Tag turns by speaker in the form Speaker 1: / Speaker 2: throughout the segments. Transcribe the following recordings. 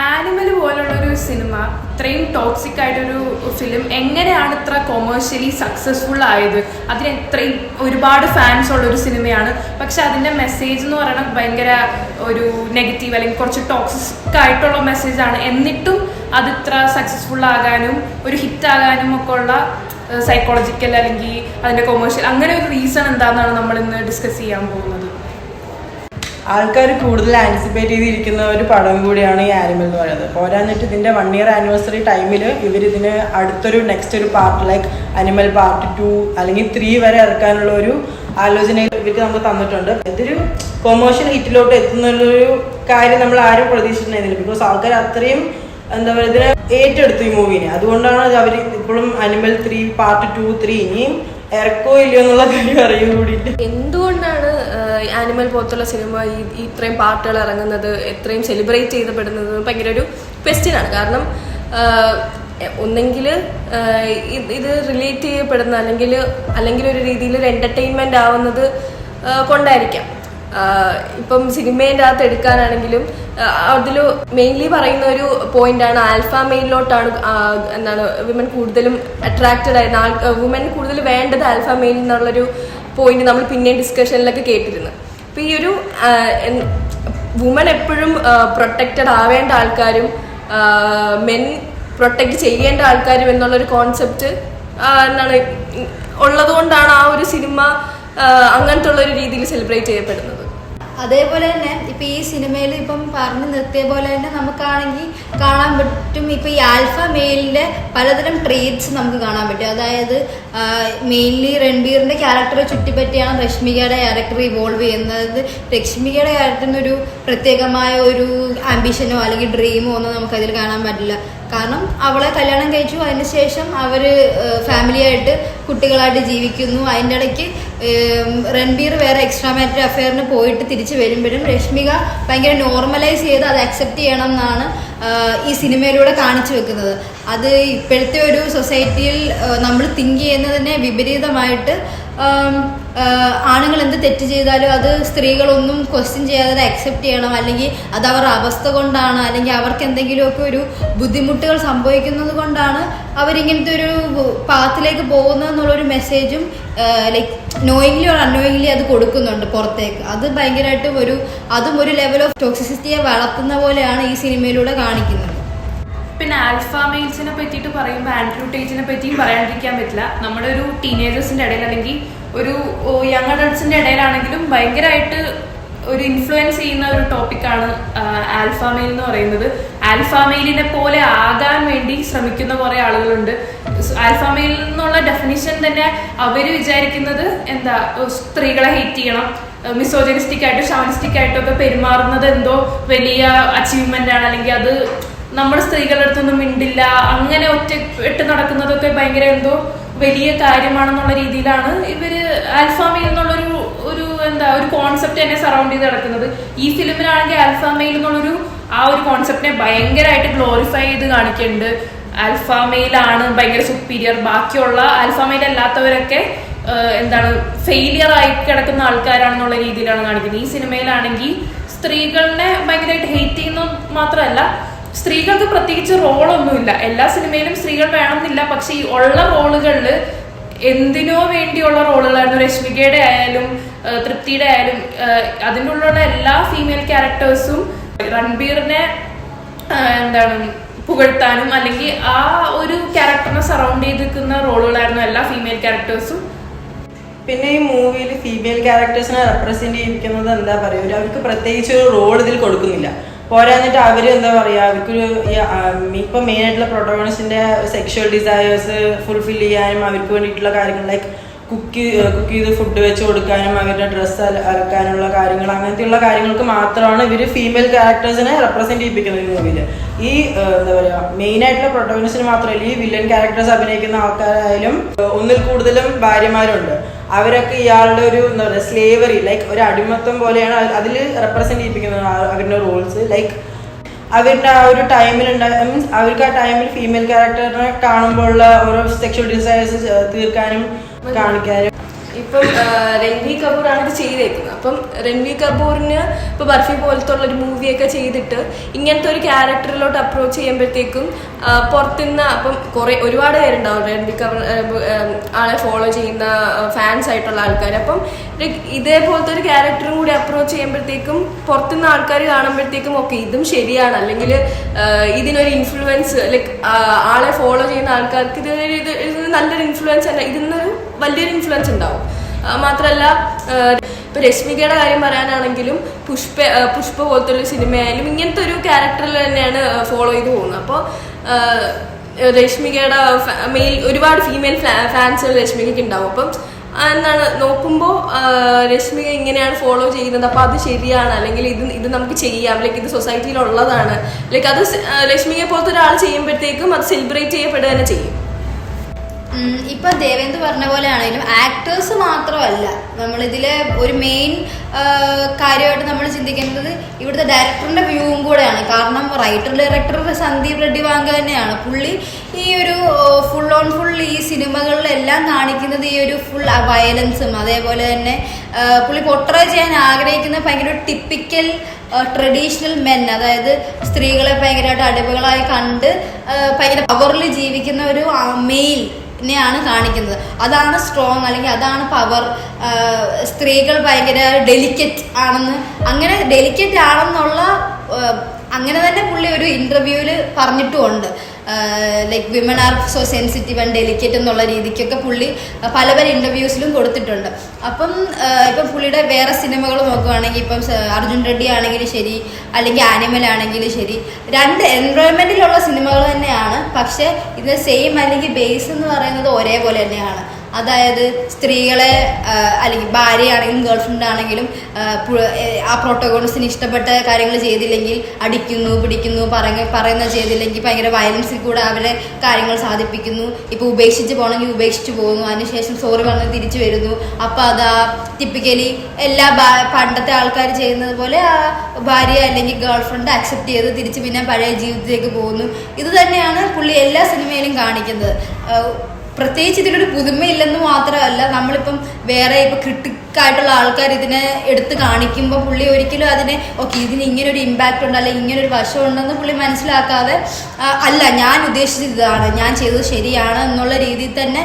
Speaker 1: Animal പോലുള്ളൊരു cinema, ഇത്രയും toxic ആയിട്ടൊരു ഫിലിം എങ്ങനെയാണ് ഇത്ര കൊമേഴ്ഷ്യലി സക്സസ്ഫുൾ ആയത്? അതിന് ഇത്രയും ഒരുപാട് ഫാൻസ് ഉള്ളൊരു സിനിമയാണ്, പക്ഷെ അതിൻ്റെ മെസ്സേജ് എന്ന് പറയുന്നത് ഭയങ്കര ഒരു നെഗറ്റീവ് അല്ലെങ്കിൽ കുറച്ച് ടോക്സിക് ആയിട്ടുള്ള മെസ്സേജാണ്. എന്നിട്ടും അത് ഇത്ര സക്സസ്ഫുൾ ആകാനും ഒരു ഹിറ്റ് ആകാനും ഒക്കെ ഉള്ള സൈക്കോളജിക്കൽ അല്ലെങ്കിൽ അതിൻ്റെ കൊമേഴ്ഷ്യൽ അങ്ങനെ ഒരു റീസൺ എന്താണെന്നാണ് നമ്മൾ ഇന്ന് ഡിസ്കസ് ചെയ്യാൻ പോകുന്നത്.
Speaker 2: ആൾക്കാർ കൂടുതൽ ആൻറ്റിസിപ്പേറ്റ് ചെയ്തിരിക്കുന്ന ഒരു പടം കൂടിയാണ് ഈ ആനിമൽ എന്ന് പറയുന്നത്. പോരാഞ്ഞിട്ട് ഇതിൻ്റെ 1 year ആനിവേഴ്സറി ടൈമിൽ ഇവരിതിന് അടുത്തൊരു നെക്സ്റ്റ് ഒരു പാർട്ട് ലൈക്ക് അനിമൽ പാർട്ട് 2 അല്ലെങ്കിൽ 3 വരെ ഇറക്കാനുള്ള ഒരു ആലോചനയിൽ ഇവർക്ക് നമുക്ക് തന്നിട്ടുണ്ട്. ഇതൊരു കൊമേഴ്ഷ്യൽ ഹിറ്റിലോട്ട് എത്തുന്നുള്ളൊരു കാര്യം നമ്മൾ ആരും പ്രതീക്ഷിച്ചിട്ടുണ്ടായിരുന്നില്ല. ബിക്കോസ് ആൾക്കാർ അത്രയും എന്താ പറയുക ഇതിനെ ഏറ്റെടുത്തു ഈ മൂവിനെ. അതുകൊണ്ടാണ് അവർ ഇപ്പോഴും അനിമൽ 3 പാർട്ട് 2, 3 ഇനിയും ഇറക്കോ ഇല്ലയോ എന്നുള്ള കാര്യം അറിയാൻ കൂടിയിട്ട്.
Speaker 3: എന്തുകൊണ്ടാണ് ആനിമൽ പോലത്തുള്ള സിനിമ ഇത്രയും പാർട്ടുകൾ ഇറങ്ങുന്നത്, എത്രയും സെലിബ്രേറ്റ് ചെയ്യപ്പെടുന്നത് ഭയങ്കര ഒരു ക്വസ്റ്റ്യനാണ്. കാരണം ഒന്നെങ്കിൽ ഇത് റിലേറ്റ് ചെയ്യപ്പെടുന്ന അല്ലെങ്കിൽ ഒരു രീതിയിൽ ഒരു എൻ്റർടൈൻമെൻ്റ് ആവുന്നത് കൊണ്ടായിരിക്കാം. ഇപ്പം സിനിമേൻ്റെ അകത്ത് എടുക്കാനാണെങ്കിലും അതിൽ മെയിൻലി പറയുന്ന ഒരു പോയിന്റാണ് ആൽഫ മെയിലിലോട്ടാണ് എന്താണ് വിമൻ കൂടുതലും അട്രാക്റ്റഡ് ആയിരുന്ന വുമൻ കൂടുതൽ വേണ്ടത് ആൽഫ മെയിൽ എന്നുള്ളൊരു പോയിന്റ് നമ്മൾ പിന്നെയും ഡിസ്കഷനിലൊക്കെ കേട്ടിരുന്നു. അപ്പോൾ ഈ ഒരു വുമൻ എപ്പോഴും പ്രൊട്ടക്റ്റഡ് ആവേണ്ട ആൾക്കാരും മെൻ പ്രൊട്ടക്റ്റ് ചെയ്യേണ്ട ആൾക്കാരും എന്നുള്ളൊരു കോൺസെപ്റ്റ് എന്താണ് ഉള്ളത് കൊണ്ടാണ് ആ ഒരു സിനിമ അങ്ങനത്തെ ഉള്ളൊരു രീതിയിൽ സെലിബ്രേറ്റ് ചെയ്യപ്പെടുന്നത്.
Speaker 4: അതേപോലെ തന്നെ ഇപ്പം ഈ സിനിമയിൽ ഇപ്പം പറഞ്ഞു നിർത്തിയ പോലെ തന്നെ നമുക്കാണെങ്കിൽ കാണാൻ പറ്റും. ഇപ്പം ഈ ആൽഫ മെയിലിൻ്റെ പലതരം ട്രേറ്റ്സ് നമുക്ക് കാണാൻ പറ്റും. അതായത് മെയിൻലി രൺബീറിൻ്റെ ക്യാരക്ടറെ ചുറ്റിപ്പറ്റിയാണ് രശ്മികയുടെ ക്യാരക്ടർ ഇവോൾവ് ചെയ്യുന്നത്. രശ്മികയുടെ ക്യാരക്ടറിനൊരു പ്രത്യേകമായ ഒരു ആംബിഷനോ അല്ലെങ്കിൽ ഡ്രീമോ ഒന്നും നമുക്കതിൽ കാണാൻ പറ്റില്ല. കാരണം അവളെ കല്യാണം കഴിച്ചു, അതിന് ശേഷം അവർ ഫാമിലിയായിട്ട് കുട്ടികളായിട്ട് ജീവിക്കുന്നു. അതിൻ്റെ ഇടയ്ക്ക് രൺബീർ വേറെ എക്സ്ട്രാ മാരിറ്റൽ അഫെയറിന് പോയിട്ട് തിരിച്ച് വരുമ്പോഴും രശ്മിക ഭയങ്കര നോർമലൈസ് ചെയ്ത് അത് അക്സെപ്റ്റ് ചെയ്യണം എന്നാണ് ഈ സിനിമയിലൂടെ കാണിച്ചു വെക്കുന്നത്. അത് ഇപ്പോഴത്തെ ഒരു സൊസൈറ്റിയിൽ നമ്മൾ തിങ്ക് ചെയ്യുന്നതിനെ വിപരീതമായിട്ട് ആണുങ്ങൾ എന്ത് തെറ്റ് ചെയ്താലും അത് സ്ത്രീകളൊന്നും ക്വസ്റ്റ്യൻ ചെയ്യാതെ അത് അക്സെപ്റ്റ് ചെയ്യണം, അല്ലെങ്കിൽ അത് അവരുടെ അവസ്ഥ കൊണ്ടാണ്, അല്ലെങ്കിൽ അവർക്ക് എന്തെങ്കിലുമൊക്കെ ഒരു ബുദ്ധിമുട്ടുകൾ സംഭവിക്കുന്നത് കൊണ്ടാണ് അവരിങ്ങനത്തെ ഒരു പാത്തിലേക്ക് പോകുന്നതെന്നുള്ളൊരു മെസ്സേജും ലൈക്ക് നോയിങ്ലി ഓർ അൺനോയിങ്ലി അത് കൊടുക്കുന്നുണ്ട് പുറത്തേക്ക്. അത് ഭയങ്കരമായിട്ട് അതും ഒരു ലെവൽ ഓഫ് ടോക്സിസിറ്റിയെ വളർത്തുന്ന പോലെയാണ് ഈ സിനിമയിലൂടെ കാണിക്കുന്നത്.
Speaker 1: പിന്നെ ആൽഫ മെയിൽസിനെ പറ്റിയിട്ട് പറയുമ്പോൾ ആൻഡ്രൂ ടേറ്റിനെ പറ്റിയും പറയാണ്ടിരിക്കാൻ പറ്റില്ല. നമ്മുടെ ഒരു ടീനേജേഴ്സിൻ്റെ ഇടയിൽ അല്ലെങ്കിൽ ഒരു യങ് അഡൾട്ട്സിൻ്റെ ഇടയിലാണെങ്കിലും ഭയങ്കരമായിട്ട് ഒരു ഇൻഫ്ലുവൻസ് ചെയ്യുന്ന ഒരു ടോപ്പിക്കാണ് ആൽഫ മെയിൽ എന്ന് പറയുന്നത്. ആൽഫ മെയിലിനെ പോലെ ആകാൻ വേണ്ടി ശ്രമിക്കുന്ന കുറേ ആളുകളുണ്ട്. ആൽഫ മെയിൽ എന്നുള്ള ഡെഫിനിഷൻ തന്നെ അവർ വിചാരിക്കുന്നത് എന്താ, സ്ത്രീകളെ ഹെയ്റ്റ് ചെയ്യണം, മിസോജനിസ്റ്റിക് ആയിട്ടും ഷവനിസ്റ്റിക് ആയിട്ടും ഒക്കെ പെരുമാറുന്നത് എന്തോ വലിയ അച്ചീവ്മെന്റ് ആണ്, അല്ലെങ്കിൽ അത് നമ്മുടെ സ്ത്രീകളുടെ അടുത്തൊന്നും മിണ്ടില്ല, അങ്ങനെ ഒറ്റപ്പെട്ട് നടക്കുന്നതൊക്കെ ഭയങ്കര എന്തോ വലിയ കാര്യമാണെന്നുള്ള രീതിയിലാണ് ഇവര് ആൽഫ മെയിൽ എന്നുള്ളൊരു ഒരു കോൺസെപ്റ്റ് തന്നെ സറൗണ്ട് ചെയ്ത് നടക്കുന്നത്. ഈ ഫിലിമിലാണെങ്കിൽ ആൽഫ മെയിൽ എന്നുള്ളൊരു ആ ഒരു കോൺസെപ്റ്റിനെ ഭയങ്കരമായിട്ട് ഗ്ലോറിഫൈ ചെയ്ത് കാണിക്കുന്നുണ്ട്. ആൽഫ മെയിലാണ് ഭയങ്കര സുപ്പീരിയർ, ബാക്കിയുള്ള ആൽഫ മെയിൽ അല്ലാത്തവരൊക്കെ എന്താണ് ഫെയിലിയർ ആയി കിടക്കുന്ന ആൾക്കാരാണെന്നുള്ള രീതിയിലാണ് കാണിക്കുന്നത്. ഈ സിനിമയിലാണെങ്കിൽ സ്ത്രീകളെ ഭയങ്കരമായിട്ട് ഹെയ്റ്റ് ചെയ്യുന്നത് മാത്രമല്ല, സ്ത്രീകൾക്ക് പ്രത്യേകിച്ച് റോളൊന്നുമില്ല. എല്ലാ സിനിമയിലും സ്ത്രീകൾ വേണമെന്നില്ല, പക്ഷെ ഈ ഉള്ള റോളുകളിൽ എന്തിനോ വേണ്ടിയുള്ള റോളുകളായിരുന്നു. രശ്മികയുടെ ആയാലും തൃപ്തിയുടെ ആയാലും അതിൻ്റെ ഉള്ളിലുള്ള എല്ലാ ഫീമെയിൽ ക്യാരക്ടേഴ്സും രൺബീറിനെ പുകഴ്ത്താനും അല്ലെങ്കിൽ ആ ഒരു ക്യാരക്ടറിനെ സറൗണ്ട് ചെയ്ത് നിൽക്കുന്ന റോളുകളായിരുന്നു എല്ലാ ഫീമെയിൽ ക്യാരക്ടേഴ്സും.
Speaker 2: പിന്നെ ഈ മൂവിയിൽ ഫീമെയിൽ ക്യാരക്ടേഴ്സിനെ റെപ്രസെന്റ് ചെയ്യിക്കുന്നത് എന്താ പറയുക, അവർക്ക് പ്രത്യേകിച്ച് ഒരു റോൾ ഇതിൽ കൊടുക്കുന്നില്ല. പോരാന്നിട്ട് അവർ എന്താ പറയുക, അവർക്കൊരു ഇപ്പം മെയിനായിട്ടുള്ള പ്രൊട്ടഗോണിസ്റ്റിൻ്റെ സെക്ഷൽ ഡിസയേഴ്സ് ഫുൾഫിൽ ചെയ്യാനും അവർക്ക് വേണ്ടിയിട്ടുള്ള കാര്യങ്ങൾ ലൈക്ക് കുക്ക് ചെയ്ത് ഫുഡ് വെച്ച് കൊടുക്കാനും അവരുടെ ഡ്രസ്സ് അലക്കാനുള്ള കാര്യങ്ങൾ അങ്ങനത്തെയുള്ള കാര്യങ്ങൾക്ക് മാത്രമാണ് ഇവർ ഫീമെയിൽ ക്യാരക്ടേഴ്സിനെ റെപ്രസെന്റ് ചെയ്യിപ്പിക്കുന്നത് ഈ മൂവിയിൽ. ഈ എന്താ പറയുക മെയിനായിട്ടുള്ള പ്രൊട്ടഗോണിസ്റ്റിന് മാത്രമല്ല, ഈ വില്ലൻ ക്യാരക്ടേഴ്സ് അഭിനയിക്കുന്ന ആൾക്കാരായാലും ഒന്നിൽ കൂടുതലും ഭാര്യമാരുണ്ട്. അവരൊക്കെ ഇയാളുടെ ഒരു എന്താ പറയുക സ്ലേവറി ലൈക്ക് ഒരു അടിമത്തം പോലെയാണ് അതിൽ റെപ്രസെന്റ് ചെയ്യിപ്പിക്കുന്നത് അവരുടെ റോൾസ്. ലൈക്ക് അവരുടെ ആ ഒരു മീൻസ് അവർക്ക് ആ ടൈമിൽ ഫീമെയിൽ ക്യാരക്ടറിനെ കാണുമ്പോഴുള്ള ഓരോ സെക്ഷൽ ഡിസയേഴ്സ് തീർക്കാനും കാണിക്കാനും.
Speaker 3: ഇപ്പം രൺവീർ കപൂറാണ് ഇത് ചെയ്തേക്കുന്നത്. അപ്പം രൺവീർ കപൂറിന് ഇപ്പോൾ ബർഫി പോലത്തെ ഉള്ളൊരു മൂവിയൊക്കെ ചെയ്തിട്ട് ഇങ്ങനത്തെ ഒരു ക്യാരക്ടറിലോട്ട് അപ്രോച്ച് ചെയ്യുമ്പോഴത്തേക്കും പുറത്തുനിന്ന് അപ്പം ഒരുപാട് പേരുണ്ടാവും രൺവീർ കപൂർ ആളെ ഫോളോ ചെയ്യുന്ന ഫാൻസ് ആയിട്ടുള്ള ആൾക്കാർ. അപ്പം ഇതേപോലത്തെ ഒരു ക്യാരക്ടറും കൂടി അപ്രോച്ച് ചെയ്യുമ്പോഴത്തേക്കും പുറത്തുനിന്ന് ആൾക്കാർ കാണുമ്പോഴത്തേക്കും ഓക്കെ ഇതും ശരിയാണ്, അല്ലെങ്കിൽ ഇതിനൊരു ഇൻഫ്ലുവൻസ് ലൈക്ക് ആളെ ഫോളോ ചെയ്യുന്ന ആൾക്കാർക്ക് ഇത് നല്ലൊരു ഇൻഫ്ലുവൻസ് അല്ല, ഇതിന്നൊരു വലിയൊരു ഇൻഫ്ലുവൻസ് ഉണ്ടാവും. മാത്രമല്ല ഇപ്പൊ രശ്മികയുടെ കാര്യം പറയാനാണെങ്കിലും പുഷ്പ പോലത്തെ ഒരു സിനിമയായാലും ഇങ്ങനത്തെ ഒരു ക്യാരക്ടറിൽ തന്നെയാണ് ഫോളോ ചെയ്ത് പോകുന്നത്. അപ്പോൾ രശ്മികയുടെ ഒരുപാട് ഫീമെയിൽ ഫാൻസ് രശ്മികയ്ക്ക് ഉണ്ടാവും. അപ്പം എന്താണ് നോക്കുമ്പോൾ രശ്മിക ഇങ്ങനെയാണ് ഫോളോ ചെയ്യുന്നത്, അപ്പോൾ അത് ശരിയാണ്, അല്ലെങ്കിൽ ഇത് നമുക്ക് ചെയ്യാം, ലൈക്ക് ഇത് സൊസൈറ്റിയിലുള്ളതാണ്, ലൈക്ക് അത് രശ്മികയെ പോലത്തെ ഒരാൾ ചെയ്യുമ്പോഴത്തേക്കും അത് സെലിബ്രേറ്റ് ചെയ്യപ്പെടുക തന്നെ ചെയ്യും.
Speaker 4: ഇപ്പൊ ദേവേന്ദ് പറഞ്ഞ പോലെ ആണെങ്കിലും ആക്ടേഴ്സ് മാത്രമല്ല, നമ്മളിതിലെ ഒരു മെയിൻ കാര്യമായിട്ട് നമ്മൾ ചിന്തിക്കേണ്ടത് ഇവിടുത്തെ ഡയറക്ടറിന്റെ വ്യൂവും കൂടെയാണ്. കാരണം ഡയറക്ടർ സന്ദീപ് റെഡ്ഡി വാങ്ക തന്നെയാണ്. പുള്ളി ഈ ഒരു ഫുൾ ഈ സിനിമകളിലെല്ലാം കാണിക്കുന്നത് ഈ ഒരു ഫുൾ വയലൻസും അതേപോലെ തന്നെ പുള്ളി പോർട്രേ ചെയ്യാൻ ആഗ്രഹിക്കുന്ന ഭയങ്കര ടിപ്പിക്കൽ ട്രഡീഷണൽ മെൻ, അതായത് സ്ത്രീകളെ ഭയങ്കരമായിട്ട് അടിമകളായി കണ്ട് ഭയങ്കര പവറിൽ ജീവിക്കുന്ന ഒരു മെയിൽ ാണ് കാണിക്കുന്നത്. അതാണ് സ്ട്രോങ്, അല്ലെങ്കിൽ അതാണ് പവർ. സ്ത്രീകൾ ഭയങ്കര ഡെലിക്കറ്റ് ആണെന്ന്, അങ്ങനെ ഡെലിക്കറ്റ് ആണെന്നുള്ള അങ്ങനെ തന്നെ പുള്ളി ഒരു ഇന്റർവ്യൂവിൽ പറഞ്ഞിട്ടുമുണ്ട്. Like women are so sensitive and delicate എന്നുള്ള രീതിക്കൊക്കെ പുള്ളി പല ഇന്റർവ്യൂസിലും കൊടുത്തിട്ടുണ്ട്. ഇപ്പം പുള്ളിയുടെ വേറെ സിനിമകൾ നോക്കുകയാണെങ്കിൽ ഇപ്പം അർജുൻ റെഡ്ഡി ആണെങ്കിലും ശരി, അല്ലെങ്കിൽ ആനിമൽ ആണെങ്കിലും ശരി, രണ്ട് എൻവയോൺമെന്റിലുള്ള സിനിമകൾ തന്നെയാണ്. പക്ഷെ ഇത് സെയിം അല്ലെങ്കിൽ ബേസ് എന്ന് പറയുന്നത് ഒരേപോലെ തന്നെയാണ്. അതായത് സ്ത്രീകളെ അല്ലെങ്കിൽ ഭാര്യയാണെങ്കിലും ഗേൾ ഫ്രണ്ട് ആണെങ്കിലും ആ പ്രോട്ടോഗോണിസ്റ്റിന് ഇഷ്ടപ്പെട്ട കാര്യങ്ങൾ ചെയ്തില്ലെങ്കിൽ അടിക്കുന്നു, പിടിക്കുന്നു, പറയുന്നത് ചെയ്തില്ലെങ്കിൽ ഭയങ്കര വയലൻസിൽ കൂടെ അവരെ കാര്യങ്ങൾ സാധിപ്പിക്കുന്നു. ഇപ്പോൾ ഉപേക്ഷിച്ച് പോകണമെങ്കിൽ ഉപേക്ഷിച്ച് പോകുന്നു, അതിനുശേഷം സോറി പറഞ്ഞ് തിരിച്ചു വരുന്നു. അപ്പം അതാ ടിപ്പിക്കലി എല്ലാ പണ്ടത്തെ ആൾക്കാർ ചെയ്യുന്നത് പോലെ ആ ഭാര്യ അല്ലെങ്കിൽ ഗേൾ ഫ്രണ്ട് അക്സെപ്റ്റ് ചെയ്ത് തിരിച്ച് പിന്നെ പഴയ ജീവിതത്തിലേക്ക് പോകുന്നു. ഇത് തന്നെയാണ് പുള്ളി എല്ലാ സിനിമയിലും കാണിക്കുന്നത്. പ്രത്യേകിച്ച് ഇതിലൊരു പുതുമയില്ലെന്ന് മാത്രമല്ല, നമ്മളിപ്പം വേറെ ഇപ്പം ക്രിട്ടിക്കായിട്ടുള്ള ആൾക്കാർ ഇതിനെ എടുത്ത് കാണിക്കുമ്പോൾ പുള്ളി ഒരിക്കലും അതിനെ ഓക്കെ ഇതിന് ഇങ്ങനൊരു ഇമ്പാക്റ്റ് ഉണ്ട് അല്ലെങ്കിൽ ഇങ്ങനൊരു വശം ഉണ്ടെന്ന് പുള്ളി മനസ്സിലാക്കാതെ അല്ല ഞാൻ ഉദ്ദേശിച്ചത് ഇതാണ്, ഞാൻ ചെയ്തത് ശരിയാണ് എന്നുള്ള രീതിയിൽ തന്നെ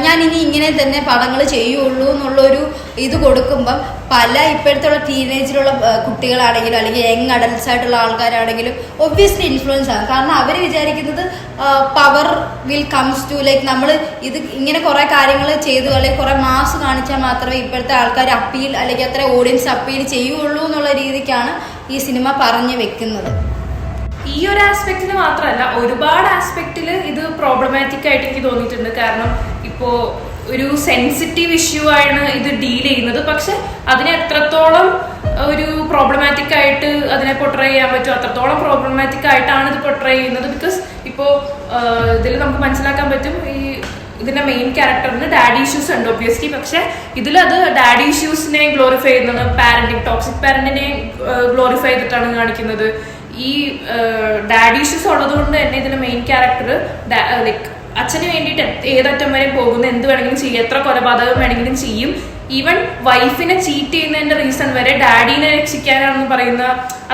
Speaker 4: ഞാൻ ഇനി ഇങ്ങനെ തന്നെ പടങ്ങൾ ചെയ്യുള്ളൂ എന്നുള്ളൊരു ഇത് കൊടുക്കുമ്പം പല ഇപ്പോഴത്തെ ടീനേജിലുള്ള കുട്ടികളാണെങ്കിലും അല്ലെങ്കിൽ യങ് അഡൽട്ട്സ് ആയിട്ടുള്ള ആൾക്കാരാണെങ്കിലും ഒബ്വിയസ്ലി ഇൻഫ്ലുവൻസ് ആണ്. കാരണം അവർ വിചാരിക്കുന്നത് power will comes to like നമ്മൾ ഇത് ഇങ്ങനെ കുറേ കാര്യങ്ങൾ ചെയ്തു അല്ലെങ്കിൽ കുറേ മാസ് കാണിച്ചാൽ മാത്രമേ ഇപ്പോഴത്തെ ആൾക്കാർ അപ്പീൽ അല്ലെങ്കിൽ അത്ര ഓഡിയൻസ് അപ്പീൽ ചെയ്യുള്ളൂ എന്നുള്ള രീതിക്കാണ് ഈ സിനിമ പറഞ്ഞു വെക്കുന്നത്.
Speaker 1: ഈ ഒരു ആസ്പെക്റ്റിൽ മാത്രമല്ല, ഒരുപാട് ആസ്പെക്റ്റിൽ ഇത് പ്രോബ്ലമാറ്റിക് ആയിട്ട് എനിക്ക് തോന്നിയിട്ടുണ്ട്. കാരണം ഇപ്പോൾ ഒരു സെൻസിറ്റീവ് ഇഷ്യൂ ആണ് ഇത് ഡീൽ ചെയ്യുന്നത്, പക്ഷെ അതിനെ എത്രത്തോളം ഒരു പ്രോബ്ലമാറ്റിക് ആയിട്ട് അതിനെ പൊട്രേ ചെയ്യാൻ പറ്റും അത്രത്തോളം പ്രോബ്ലമാറ്റിക് ആയിട്ടാണ് ഇത് പൊട്രേ ചെയ്യുന്നത്. ബിക്കോസ് ഇപ്പോൾ ഇതിൽ നമുക്ക് മനസ്സിലാക്കാൻ പറ്റും ഇതിന്റെ മെയിൻ ക്യാരക്ടറിന് ഡാഡി ഇഷ്യൂസ് ഉണ്ട് ഒബ്വിയസ്ലി. പക്ഷെ ഇതിലത് ഡാഡി ഇഷ്യൂസിനെ ഗ്ലോറിഫൈ ചെയ്യുന്നത്, പാരന്റിങ് ടോക്സിക് പാരന്റിനെ ഗ്ലോറിഫൈ ചെയ്തിട്ടാണ് കാണിക്കുന്നത്. ഈ ഡാഡി ഇഷ്യൂസ് ഉള്ളത് കൊണ്ട് തന്നെ ഇതിന്റെ മെയിൻ ക്യാരക്ടർ ലൈക്ക് അച്ഛന് വേണ്ടിയിട്ട് ഏതറ്റം വരെ പോകുന്നു, എന്ത് വേണമെങ്കിലും ചെയ്യും, എത്ര കൊലപാതകം വേണമെങ്കിലും ചെയ്യും. ഈവൻ വൈഫിനെ ചീറ്റ് ചെയ്യുന്നതിന്റെ റീസൺ വരെ ഡാഡീനെ രക്ഷിക്കാനാണെന്ന് പറയുന്ന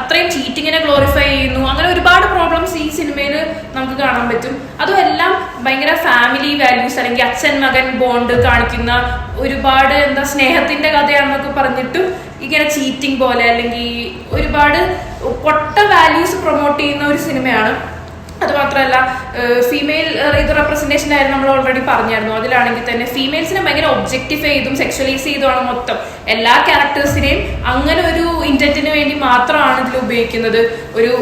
Speaker 1: അത്രയും ചീറ്റിങ്ങിനെ ഗ്ലോറിഫൈ ചെയ്യുന്നു. അങ്ങനെ ഒരുപാട് പ്രോബ്ലംസ് ഈ സിനിമയിൽ നമുക്ക് കാണാൻ പറ്റും. അതും എല്ലാം ഭയങ്കര ഫാമിലി വാല്യൂസ് അല്ലെങ്കിൽ അച്ഛൻ മകൻ ബോണ്ട് കാണിക്കുന്ന ഒരുപാട് സ്നേഹത്തിന്റെ കഥയാണെന്നൊക്കെ പറഞ്ഞിട്ടും ഇങ്ങനെ ചീറ്റിംഗ് പോലെ അല്ലെങ്കിൽ ഒരുപാട് പൊട്ട വാല്യൂസ് പ്രൊമോട്ട് ചെയ്യുന്ന ഒരു സിനിമയാണ്. അതുമാത്രമല്ല ഫീമെയിൽ ഇത് റെപ്രസെന്റേഷൻ ആയിരുന്നു നമ്മൾ ഓൾറെഡി പറഞ്ഞായിരുന്നു. അതിലാണെങ്കിൽ തന്നെ ഫീമെയിൽസിനെ ഭയങ്കര ഒബ്ജക്റ്റിഫൈ ചെയ്തും സെക്ഷലൈസ് ചെയ്തുമാണ് മൊത്തം എല്ലാ ക്യാരക്ടേഴ്സിനെയും അങ്ങനെ ഒരു ഇന്റന്റിന് വേണ്ടി മാത്രമാണ് ഇതിൽ ഉപയോഗിക്കുന്നത്. ഒരു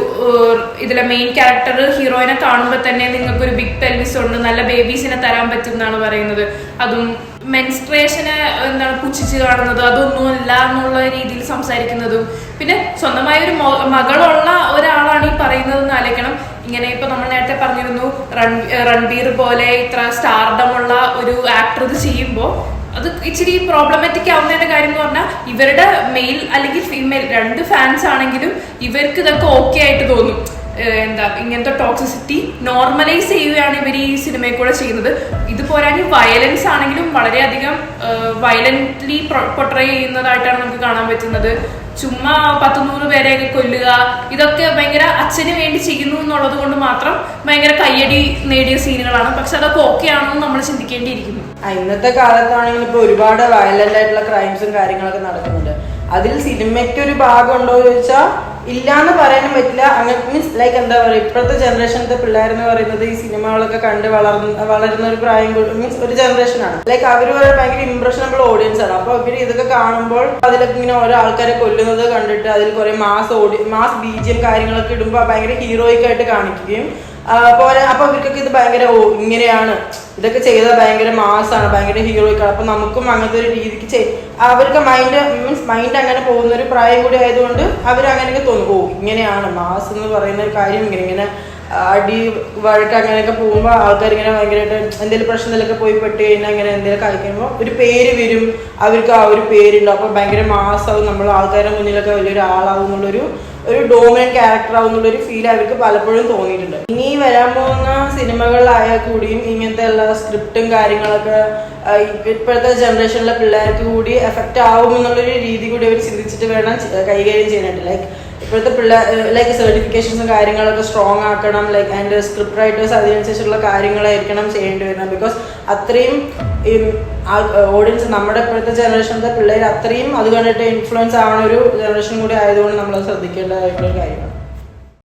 Speaker 1: ഇതിലെ മെയിൻ ക്യാരക്ടർ ഹീറോയിനെ കാണുമ്പോൾ തന്നെ നിങ്ങൾക്കൊരു ബിഗ് പെൽവിസ് ഉണ്ട്, നല്ല ബേബീസിനെ തരാൻ പറ്റും എന്നാണ് പറയുന്നത്. അതും മെൻസ്ട്രേഷനെ പുച്ഛിച്ച് കാണുന്നത്, അതൊന്നുമല്ല എന്നുള്ള രീതിയിൽ സംസാരിക്കുന്നതും. പിന്നെ സ്വന്തമായ ഒരു മകളുള്ള ഒരാളാണ് ഈ പറയുന്നതെന്ന് ആലോചിക്കണം. ഇങ്ങനെ ഇപ്പൊ നമ്മൾ നേരത്തെ പറഞ്ഞിരുന്നു രൺബീർ പോലെ ഇത്ര സ്റ്റാർഡമുള്ള ഒരു ആക്ടർ ഇത് ചെയ്യുമ്പോൾ അത് ഇച്ചിരി പ്രോബ്ലമാറ്റിക് ആവുന്നതിന്റെ കാര്യം എന്ന് പറഞ്ഞാൽ ഇവരുടെ മെയിൽ അല്ലെങ്കിൽ ഫീമെയിൽ രണ്ട് ഫാൻസ് ആണെങ്കിലും ഇവർക്ക് ഇതൊക്കെ ഓക്കെ ആയിട്ട് തോന്നും. എന്താ ഇങ്ങനത്തെ ടോക്സിസിറ്റി നോർമലൈസ് ചെയ്യുകയാണ് ഇവർ ഈ സിനിമയിൽ കൂടെ ചെയ്യുന്നത്. ഇത് പോരാഞ്ഞ് വയലൻസ് ആണെങ്കിലും വളരെയധികം വയലന്റ്ലി പൊട്രേ ചെയ്യുന്നതായിട്ടാണ് നമുക്ക് കാണാൻ പറ്റുന്നത്. ചുമ്മാ 100 പേരെയൊക്കെ കൊല്ലുക, ഇതൊക്കെ ഭയങ്കര അച്ഛന് വേണ്ടി ചെയ്യുന്നു എന്നുള്ളത് കൊണ്ട് മാത്രം ഭയങ്കര കയ്യടി നേടിയ സീനുകളാണ്. പക്ഷെ അതൊക്കെ ഓക്കെ ആണെന്ന് നമ്മൾ ചിന്തിക്കേണ്ടിയിരിക്കുന്നു.
Speaker 2: ഇന്നത്തെ കാലത്താണെങ്കിൽ ഇപ്പൊ ഒരുപാട് വയലന്റ് ആയിട്ടുള്ള ക്രൈംസും കാര്യങ്ങളൊക്കെ നടക്കുന്നുണ്ട്. അതിൽ സിനിമയ്ക്ക് ഒരു ഭാഗം ഉണ്ടോ എന്ന് ചോദിച്ചാൽ ഇല്ലാന്ന് പറയാനും പറ്റില്ല. അങ്ങനെ മീൻസ് ലൈക്ക് എന്താ പറയുക, ഇപ്പോഴത്തെ ജനറേഷനത്തെ പിള്ളേരെന്ന് പറയുന്നത് ഈ സിനിമകളൊക്കെ കണ്ട് വളരുന്ന ഒരു പ്രായം, മീൻസ് ഒരു ജനറേഷനാണ്. ലൈക്ക് അവർ ഭയങ്കര ഇംപ്രഷനബിൾ ഓഡിയൻസ് ആണ്. അപ്പൊ ഇവർ ഇതൊക്കെ കാണുമ്പോൾ അതിലൊക്കെ ഇങ്ങനെ ഓരോ ആൾക്കാരെ കൊല്ലുന്നത് കണ്ടിട്ട് അതിൽ കുറെ മാസ് ബീജിയം കാര്യങ്ങളൊക്കെ ഇടുമ്പോൾ ഭയങ്കര ഹീറോയിക് ആയിട്ട് കാണിക്കുകയും അപ്പൊ ഇവർക്കൊക്കെ ഇത് ഭയങ്കര ഇങ്ങനെയാണ്, ഇതൊക്കെ ചെയ്താൽ ഭയങ്കര മാസാണ്, ഭയങ്കര ഹീറോയിക്കാണ്. അപ്പൊ നമുക്കും അങ്ങനത്തെ ഒരു രീതിക്ക് അവർക്ക് മൈൻഡ് അങ്ങനെ പോകുന്ന ഒരു പ്രായം കൂടി ആയതുകൊണ്ട് അവർ അങ്ങനെയൊക്കെ തോന്നും, ഇങ്ങനെയാണ് മാസ് എന്ന് പറയുന്ന ഒരു കാര്യം, ഇങ്ങനെ അടി വഴക്ക് അങ്ങനെയൊക്കെ പോകുമ്പോൾ ആൾക്കാർ ഇങ്ങനെ ഭയങ്കരമായിട്ട് എന്തെങ്കിലും പ്രശ്നത്തിലൊക്കെ പോയി പെട്ട് കഴിഞ്ഞാൽ അങ്ങനെ എന്തെങ്കിലും കഴിക്കുമ്പോൾ ഒരു പേര് വരും, അവർക്ക് ആ ഒരു പേരുണ്ടാവും. അപ്പൊ ഭയങ്കര മാസാവും, നമ്മൾ ആൾക്കാരുടെ മുന്നിലൊക്കെ വലിയൊരു ആളാവും എന്നുള്ളൊരു ഡോമിനന്റ് ക്യാരക്ടർ ആവുന്നുള്ളൊരു ഫീൽ അവർക്ക് പലപ്പോഴും തോന്നിയിട്ടുണ്ട്. ഇനി വരാൻ പോകുന്ന സിനിമകളിലായാൽ കൂടിയും ഇങ്ങനത്തെ ഉള്ള സ്ക്രിപ്റ്റും കാര്യങ്ങളൊക്കെ ഇപ്പോഴത്തെ ജനറേഷനിലെ പിള്ളേർക്ക് കൂടി എഫക്റ്റ് ആവും എന്നുള്ളൊരു രീതി കൂടി അവർ ചിന്തിച്ചിട്ട് വേണം കൈകാര്യം ചെയ്യാനായിട്ട്. ലൈക്ക് ഇപ്പോഴത്തെ ലൈക്ക് സർട്ടിഫിക്കേഷൻസും കാര്യങ്ങളൊക്കെ സ്ട്രോങ് ആക്കണം. ലൈക്ക് ആൻഡ് സ്ക്രിപ്റ്റ് റൈറ്റേഴ്സ് അതിനനുസരിച്ചുള്ള കാര്യങ്ങളായിരിക്കണം ചെയ്യേണ്ടി വരുന്നത്. ബിക്കോസ് അത്രയും ഓഡിയൻസ് നമ്മുടെ ഇപ്പോഴത്തെ ജനറേഷനിലെ പിള്ളേർ അത്രയും അത് കണ്ടിട്ട് ഇൻഫ്ലുവൻസ് ആവണ ഒരു ജനറേഷൻ കൂടി ആയതുകൊണ്ട് നമ്മളത് ശ്രദ്ധിക്കേണ്ടതായിട്ടുള്ള കാര്യമാണ്.